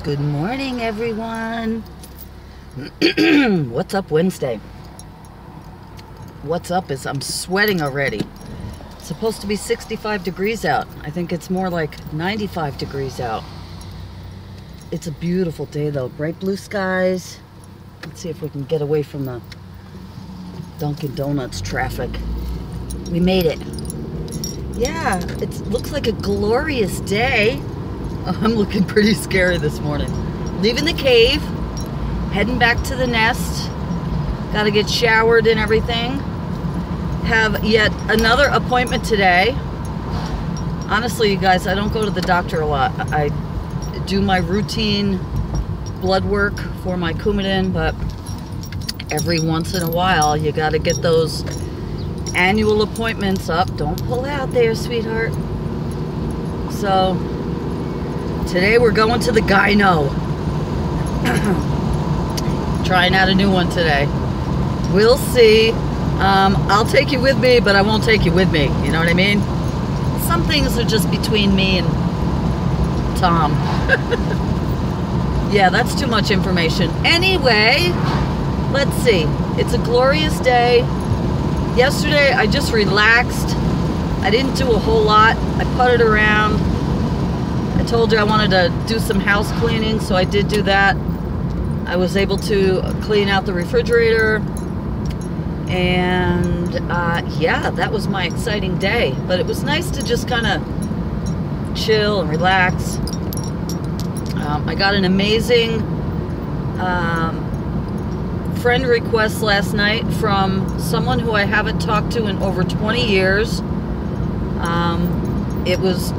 Good morning, everyone. What's up Wednesday? What's up is I'm sweating already. It's supposed to be 65 degrees out. I think it's more like 95 degrees out. It's a beautiful day though. Bright blue skies. Let's see if we can get away from the Dunkin' Donuts traffic. We made it. Yeah, it looks like a glorious day. I'm looking pretty scary this morning. Leaving the cave, heading back to the nest. Got to get showered and everything. Have yet another appointment today. Honestly, you guys, I don't go to the doctor a lot. I do my routine blood work for my Coumadin, but every once in a while, you got to get those annual appointments up. Don't pull out there, sweetheart. So today we're going to the Gyno. Trying out a new one today. We'll see. I'll take you with me, but I won't take you with me. You know what I mean? Some things are just between me and Tom. Yeah, that's too much information. Anyway, let's see. It's a glorious day. Yesterday, I just relaxed. I didn't do a whole lot. I putted around. I told you I wanted to do some house cleaning, so I did do that. I was able to clean out the refrigerator, and yeah, that was my exciting day. But it was nice to just kind of chill and relax. I got an amazing friend request last night from someone who I haven't talked to in over 20 years. It was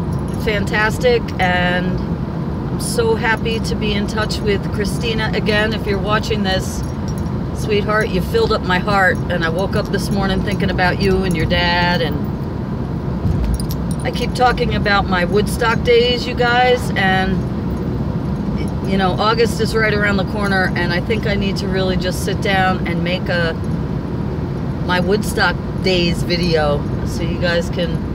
fantastic, and I'm so happy to be in touch with Christina again. If you're watching this, sweetheart, you filled up my heart, and I woke up this morning thinking about you and your dad. And I keep talking about my Woodstock days, you guys, and you know, August is right around the corner, and I think I need to really just sit down and make my Woodstock days video so you guys can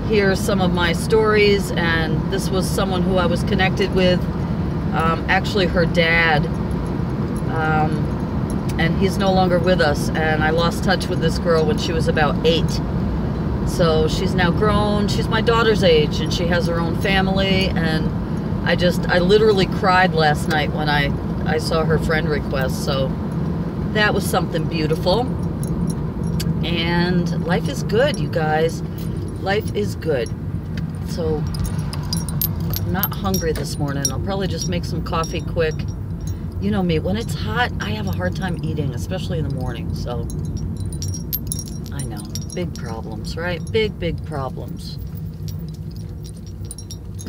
hear some of my stories. And this was someone who I was connected with, actually her dad, and he's no longer with us, and I lost touch with this girl when she was about 8. So she's now grown. She's my daughter's age, and she has her own family, and I literally cried last night when I saw her friend request. So that was something beautiful. And life is good, you guys. Life is good. So I'm not hungry this morning. I'll probably just make some coffee quick. You know me, when it's hot, I have a hard time eating, especially in the morning. So I know, big problems, right? Big problems.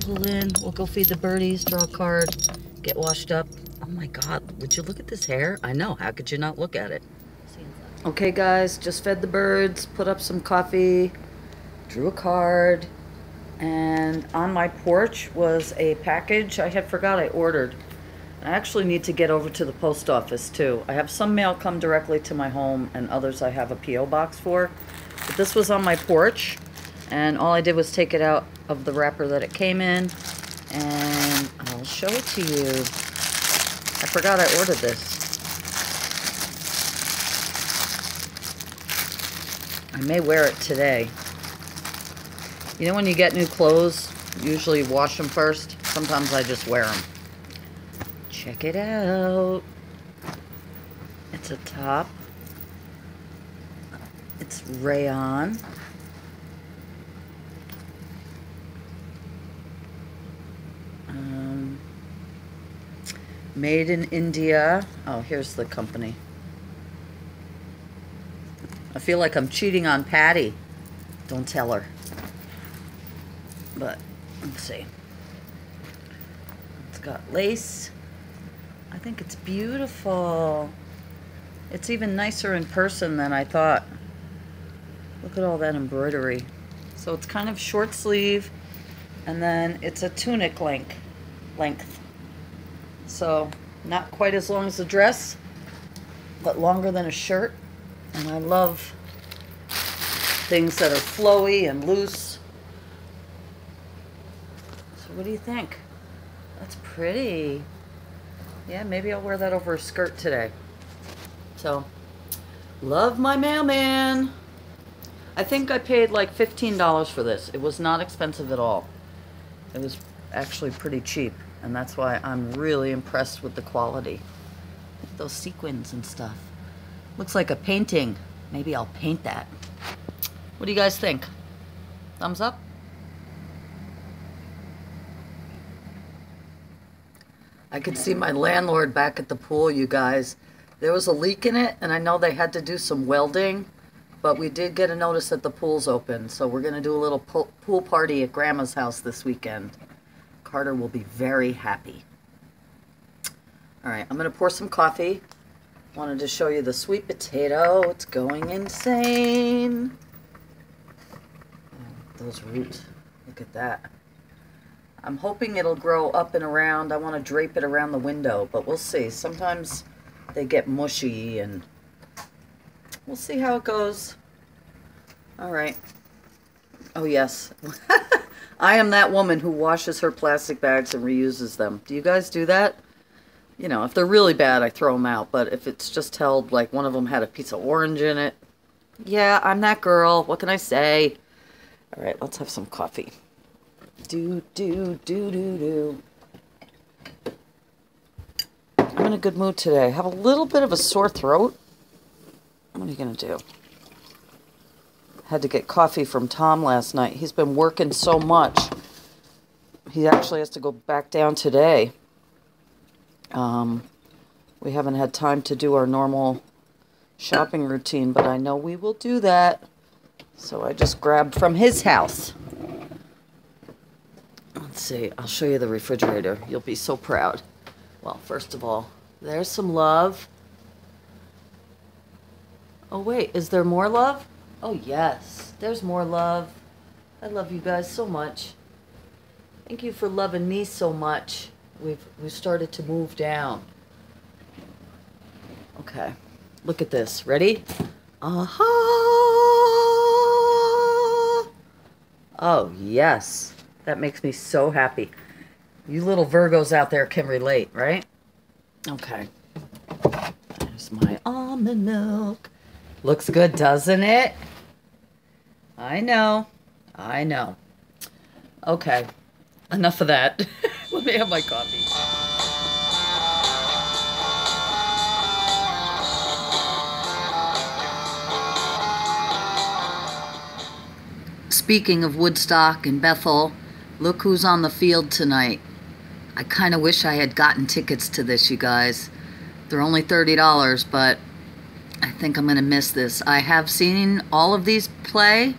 Pull in, we'll go feed the birdies, draw a card, get washed up. Oh my God, would you look at this hair? I know, how could you not look at it? Okay guys, just fed the birds, put up some coffee, drew a card, and on my porch was a package I had forgot I ordered. I actually need to get over to the post office too. I have some mail come directly to my home, and others I have a P.O. box for. But this was on my porch, and all I did was take it out of the wrapper that it came in, and I'll show it to you. I forgot I ordered this. I may wear it today. You know when you get new clothes, usually you wash them first. Sometimes I just wear them. Check it out. It's a top. It's rayon. Made in India. Oh, here's the company. I feel like I'm cheating on Patty. Don't tell her. But, let's see. It's got lace. I think it's beautiful. It's even nicer in person than I thought. Look at all that embroidery. So it's kind of short sleeve, and then it's a tunic length. So not quite as long as the dress, but longer than a shirt. And I love things that are flowy and loose. So what do you think? That's pretty. Yeah, maybe I'll wear that over a skirt today. So, love my mailman. I think I paid like $15 for this. It was not expensive at all. It was actually pretty cheap, and that's why I'm really impressed with the quality. Look at those sequins and stuff. Looks like a painting. Maybe I'll paint that. What do you guys think? Thumbs up? I could see my landlord back at the pool, you guys. There was a leak in it, and I know they had to do some welding, but we did get a notice that the pool's open, so we're going to do a little pool party at Grandma's house this weekend. Carter will be very happy. All right, I'm going to pour some coffee. Wanted to show you the sweet potato. It's going insane. Oh, those roots. Look at that. I'm hoping it'll grow up and around. I want to drape it around the window, but we'll see. Sometimes they get mushy, and we'll see how it goes. All right. Oh, yes. I am that woman who washes her plastic bags and reuses them. Do you guys do that? You know, if they're really bad, I throw them out. But if it's just held, like one of them had a piece of orange in it. Yeah, I'm that girl. What can I say? All right, let's have some coffee. I'm in a good mood today. I have a little bit of a sore throat. What are you going to do? Had to get coffee from Tom last night. He's been working so much. He actually has to go back down today. We haven't had time to do our normal shopping routine, but I know we will do that. So I just grabbed from his house. Let's see, I'll show you the refrigerator. You'll be so proud. Well, first of all, there's some love. Oh wait, is there more love? Oh yes, there's more love. I love you guys so much. Thank you for loving me so much. We've started to move down. Okay, look at this. Ready? Aha! Oh yes. That makes me so happy. You little Virgos out there can relate, right? Okay. There's my almond milk. Looks good, doesn't it? I know. I know. Okay. Enough of that. Let me have my coffee. Speaking of Woodstock and Bethel, look who's on the field tonight. I kind of wish I had gotten tickets to this, you guys. They're only $30, but I think I'm going to miss this. I have seen all of these play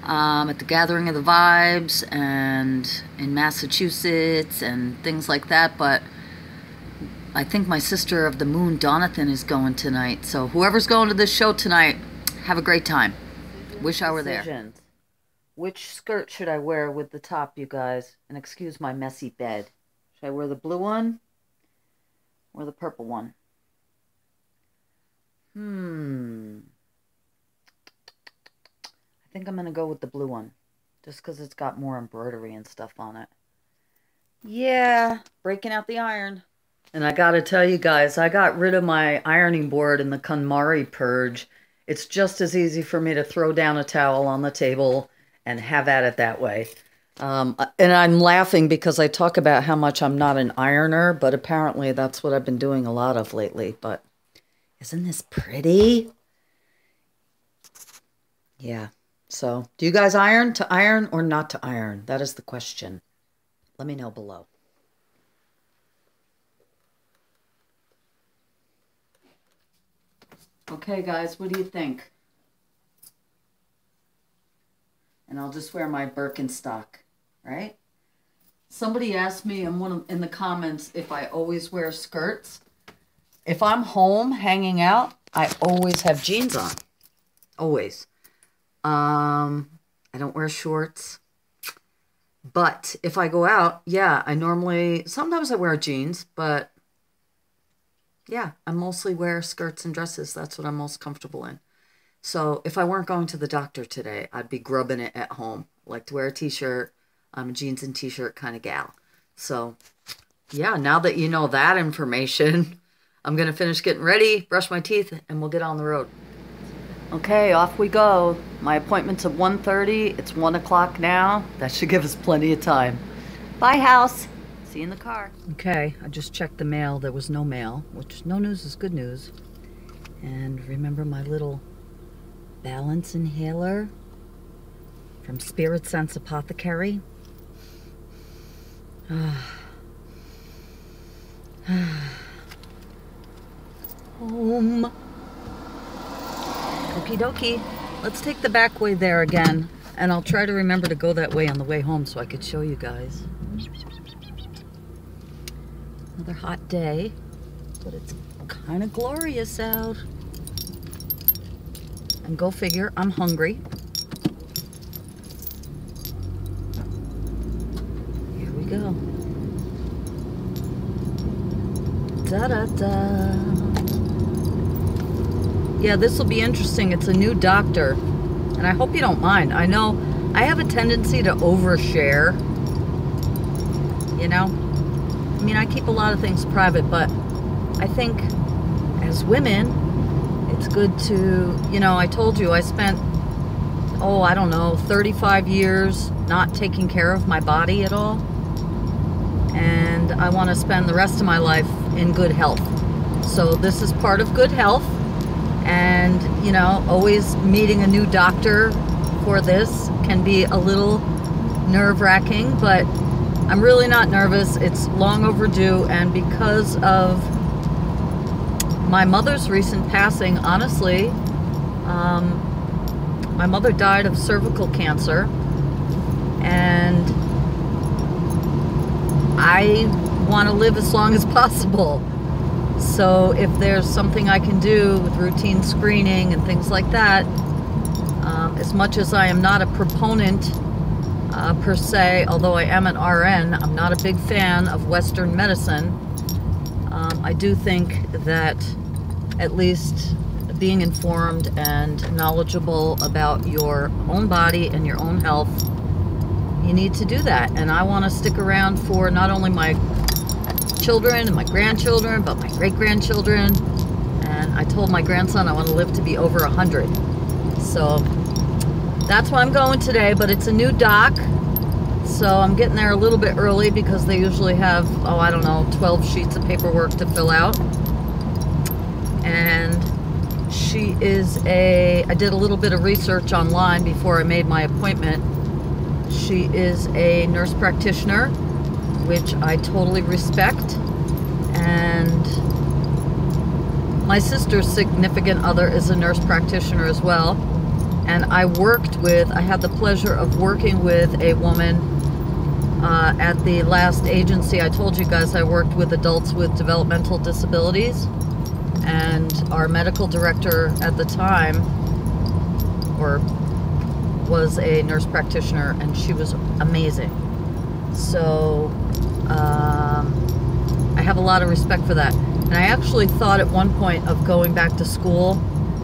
at the Gathering of the Vibes and in Massachusetts and things like that, but I think my Sister of the Moon, Donathan, is going tonight. So whoever's going to this show tonight, have a great time. Wish I were there. Which skirt should I wear with the top, you guys? And excuse my messy bed. Should I wear the blue one or the purple one? I think I'm going to go with the blue one. Just because it's got more embroidery and stuff on it. Yeah, breaking out the iron. And I got to tell you guys, I got rid of my ironing board in the KonMari purge. It's just as easy for me to throw down a towel on the table and have at it that way. And I'm laughing because I talk about how much I'm not an ironer, but apparently that's what I've been doing a lot of lately. But isn't this pretty? Yeah. So, do you guys iron to iron or not to iron? That is the question. Let me know below. Okay, guys, what do you think? And I'll just wear my Birkenstock, right? Somebody asked me in the comments if I always wear skirts. If I'm home hanging out, I always have jeans on. Always. I don't wear shorts. But if I go out, yeah, sometimes I wear jeans, but yeah, I mostly wear skirts and dresses. That's what I'm most comfortable in. So if I weren't going to the doctor today, I'd be grubbing it at home. I like to wear a t-shirt. I'm a jeans and t-shirt kind of gal. So yeah, now that you know that information, I'm gonna finish getting ready, brush my teeth, and we'll get on the road. Okay, off we go. My appointment's at 1:30. It's 1 o'clock now. That should give us plenty of time. Bye, house. See you in the car. Okay, I just checked the mail. There was no mail, which no news is good news. And remember my little balance inhaler from Spirit Sense Apothecary? Home. Okie dokie. Let's take the back way there again. And I'll try to remember to go that way on the way home so I could show you guys. Another hot day, but it's kind of glorious out. And go figure, I'm hungry. Here we go. Da-da-da. Yeah, this will be interesting. It's a new doctor, and I hope you don't mind. I know I have a tendency to overshare, you know? I mean, I keep a lot of things private, but I think as women, it's good to, you know, I told you I spent, oh, I don't know, 35 years not taking care of my body at all. And I want to spend the rest of my life in good health. So this is part of good health. And, you know, always meeting a new doctor for this can be a little nerve-wracking, but I'm really not nervous. It's long overdue, and because of my mother's recent passing, honestly, my mother died of cervical cancer, and I want to live as long as possible. So if there's something I can do with routine screening and things like that, as much as I am not a proponent per se, although I am an RN, I'm not a big fan of Western medicine. I do think that at least being informed and knowledgeable about your own body and your own health, you need to do that. And I want to stick around for not only my children and my grandchildren, but my great-grandchildren. And I told my grandson I want to live to be over 100. So that's why I'm going today, but it's a new doc. So I'm getting there a little bit early because they usually have, oh, I don't know, 12 sheets of paperwork to fill out. And she is I did a little bit of research online before I made my appointment. She is a nurse practitioner, which I totally respect. And my sister's significant other is a nurse practitioner as well. And I had the pleasure of working with a woman at the last agency. I told you guys I worked with adults with developmental disabilities, and our medical director at the time was a nurse practitioner, and she was amazing. So I have a lot of respect for that. And I actually thought at one point of going back to school.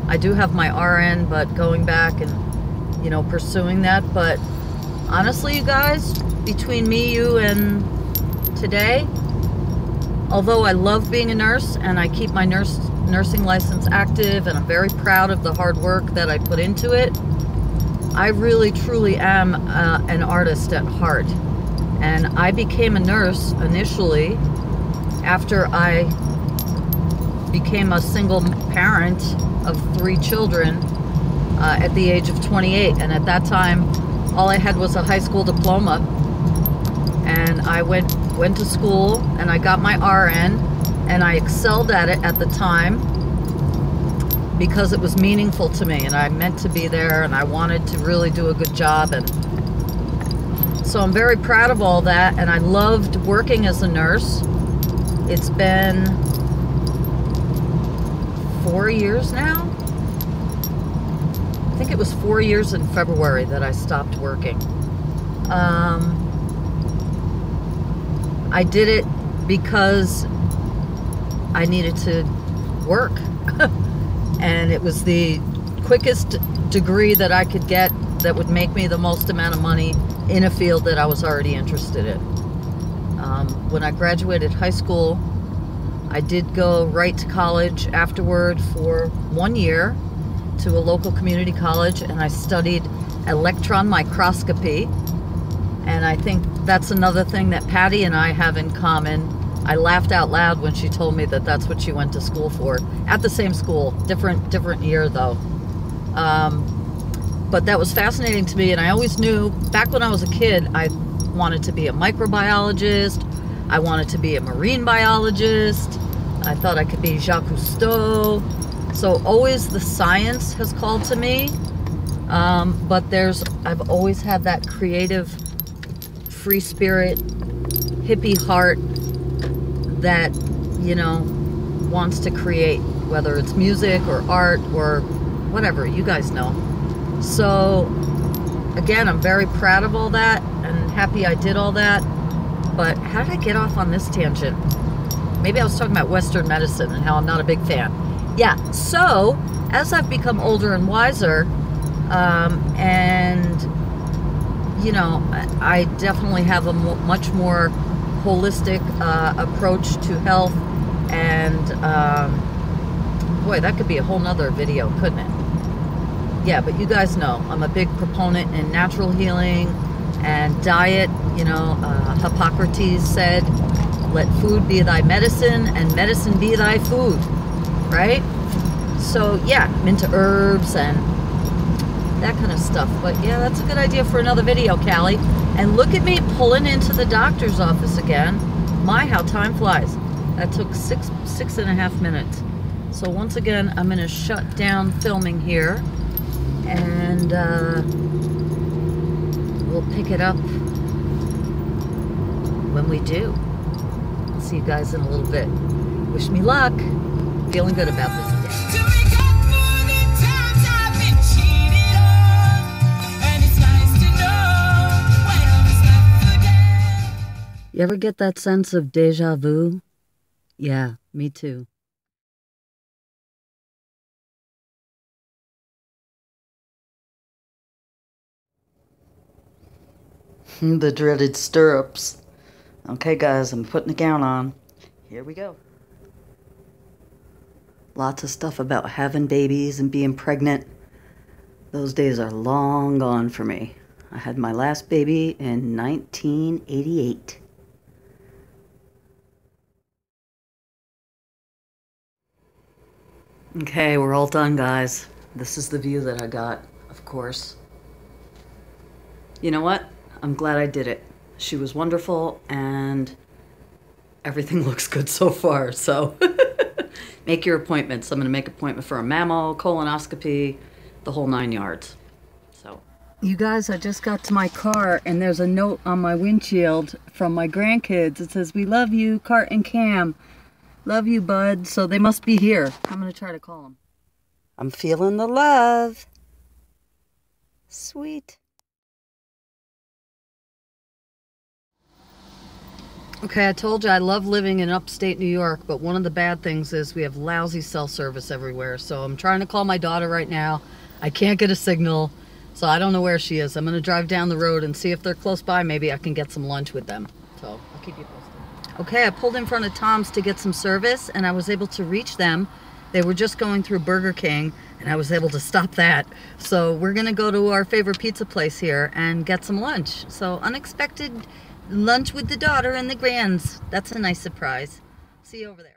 I do have my RN, but going back and, you know, pursuing that. But honestly, you guys, between me, you, and today, although I love being a nurse and I keep my nursing license active and I'm very proud of the hard work that I put into it, I really truly am an artist at heart. And I became a nurse initially after I became a single parent of 3 children at the age of 28. And at that time, all I had was a high school diploma. And I went to school and I got my RN, and I excelled at it at the time because it was meaningful to me and I meant to be there and I wanted to really do a good job. And so I'm very proud of all that, and I loved working as a nurse. It's been 4 years now. I think it was 4 years in February that I stopped working. I did it because I needed to work. And it was the quickest degree that I could get that would make me the most amount of money in a field that I was already interested in. When I graduated high school, I did go right to college afterward for 1 year to a local community college, and I studied electron microscopy. And I think that's another thing that Patty and I have in common. I laughed out loud when she told me that that's what she went to school for. At the same school, different year though. But that was fascinating to me, and I always knew, back when I was a kid, I wanted to be a microbiologist. I wanted to be a marine biologist. I thought I could be Jacques Cousteau. So always the science has called to me. But I've always had that creative, free spirit, hippie heart that, you know, wants to create, whether it's music or art or whatever, you guys know. So again, I'm very proud of all that and happy I did all that. But how did I get off on this tangent? Maybe I was talking about Western medicine and how I'm not a big fan. Yeah, so as I've become older and wiser, and you know, I definitely have a much more holistic approach to health, and boy, that could be a whole nother video, couldn't it? Yeah, but you guys know I'm a big proponent in natural healing and diet. You know, Hippocrates said, let food be thy medicine and medicine be thy food, right? So yeah, I'm into herbs and that kind of stuff. But yeah, that's a good idea for another video, Cali. And look at me pulling into the doctor's office again. My, how time flies. That took six and a half minutes. So once again, I'm going to shut down filming here, and we'll pick it up when we do. See you guys in a little bit. Wish me luck. Feeling good about this day. You ever get that sense of deja vu? Yeah, me too. The dreaded stirrups. Okay, guys, I'm putting the gown on. Here we go. Lots of stuff about having babies and being pregnant. Those days are long gone for me. I had my last baby in 1988. Okay, we're all done, guys. This is the view that I got, of course. You know what? I'm glad I did it. She was wonderful, and everything looks good so far, so make your appointments. I'm going to make an appointment for a mammo, colonoscopy, the whole 9 yards. So, you guys, I just got to my car, and there's a note on my windshield from my grandkids. It says, "We love you, Cart and Cam. Love you, bud." So they must be here. I'm going to try to call them. I'm feeling the love. Sweet. Okay, I told you I love living in upstate New York, but one of the bad things is we have lousy cell service everywhere. So I'm trying to call my daughter right now. I can't get a signal, so I don't know where she is. I'm going to drive down the road and see if they're close by. Maybe I can get some lunch with them. So I'll keep you posted. Okay, I pulled in front of Tom's to get some service, and I was able to reach them. They were just going through Burger King, and I was able to stop that. So we're going to go to our favorite pizza place here and get some lunch. So unexpected lunch with the daughter and the grands. That's a nice surprise. See you over there.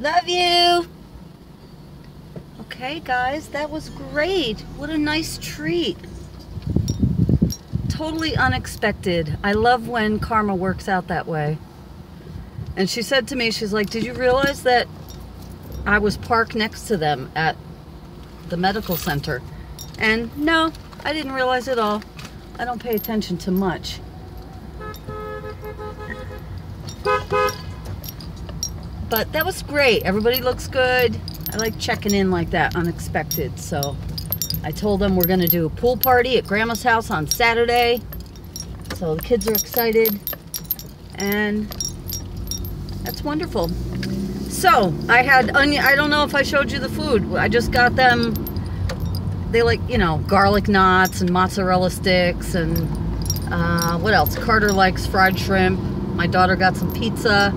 Love you. Okay, guys, that was great. What a nice treat. Totally unexpected. I love when karma works out that way. And she said to me, she's like, did you realize that I was parked next to them at the medical center? And no, I didn't realize it all. I don't pay attention to much. But that was great. Everybody looks good. I like checking in like that, unexpected. So I told them we're going to do a pool party at Grandma's house on Saturday. So the kids are excited. And that's wonderful. So I had onion. I don't know if I showed you the food. I just got them. They like, you know, garlic knots and mozzarella sticks and what else? Carter likes fried shrimp. My daughter got some pizza.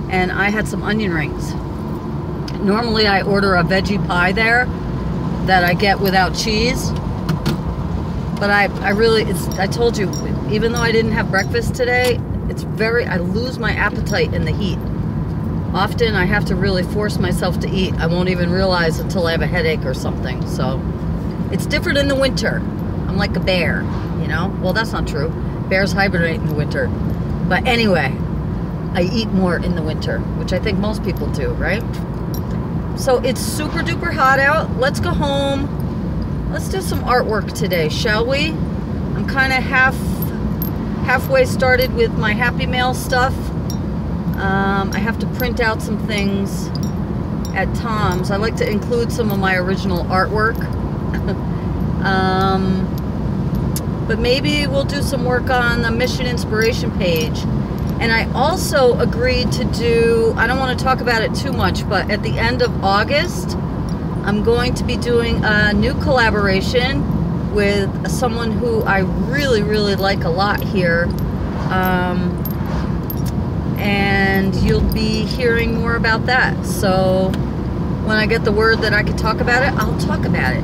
And I had some onion rings. Normally I order a veggie pie there that I get without cheese. But I told you, even though I didn't have breakfast today, I lose my appetite in the heat. Often I have to really force myself to eat. I won't even realize until I have a headache or something. So it's different in the winter. I'm like a bear, you know? Well, that's not true. Bears hibernate in the winter. But anyway, I eat more in the winter, which I think most people do, right? So it's super duper hot out. Let's go home. Let's do some artwork today, shall we? I'm kind of halfway started with my Happy Mail stuff. I have to print out some things at Tom's. I like to include some of my original artwork. But maybe we'll do some work on the Mission Inspiration page. And I also agreed to do, I don't want to talk about it too much, but at the end of August, I'm going to be doing a new collaboration with someone who I really, really like a lot here. And you'll be hearing more about that. So when I get the word that I can talk about it, I'll talk about it.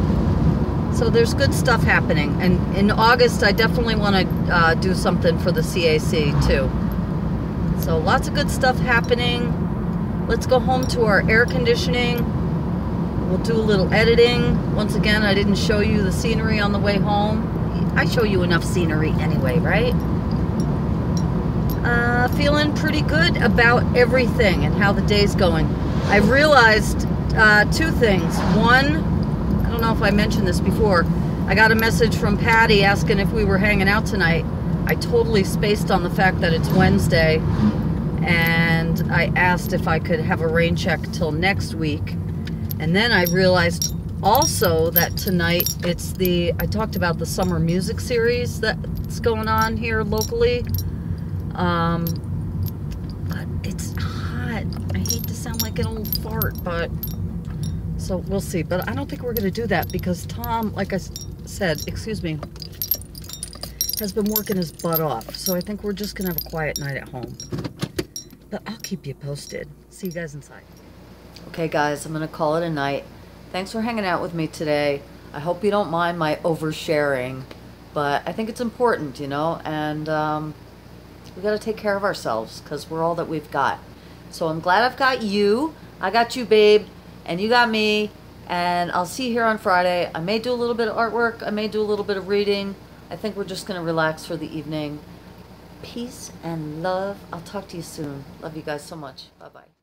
So there's good stuff happening. And in August, I definitely want to do something for the CAC too. So lots of good stuff happening. Let's go home to our air conditioning. We'll do a little editing. Once again, I didn't show you the scenery on the way home. I show you enough scenery anyway, right? Feeling pretty good about everything and how the day's going. I've realized two things. One, I don't know if I mentioned this before, I got a message from Patty asking if we were hanging out tonight. I totally spaced on the fact that it's Wednesday, and I asked if I could have a rain check till next week. And then I realized also that tonight I talked about the summer music series that's going on here locally. But it's hot. I hate to sound like an old fart, but so we'll see. But I don't think we're going to do that because Tom, like I said, excuse me, has been working his butt off. So I think we're just going to have a quiet night at home. But I'll keep you posted. See you guys inside. Okay, guys, I'm going to call it a night. Thanks for hanging out with me today. I hope you don't mind my oversharing. But I think it's important, you know, and we got to take care of ourselves because we're all that we've got. So I'm glad I've got you. I got you, babe, and you got me. And I'll see you here on Friday. I may do a little bit of artwork. I may do a little bit of reading. I think we're just going to relax for the evening. Peace and love. I'll talk to you soon. Love you guys so much. Bye-bye.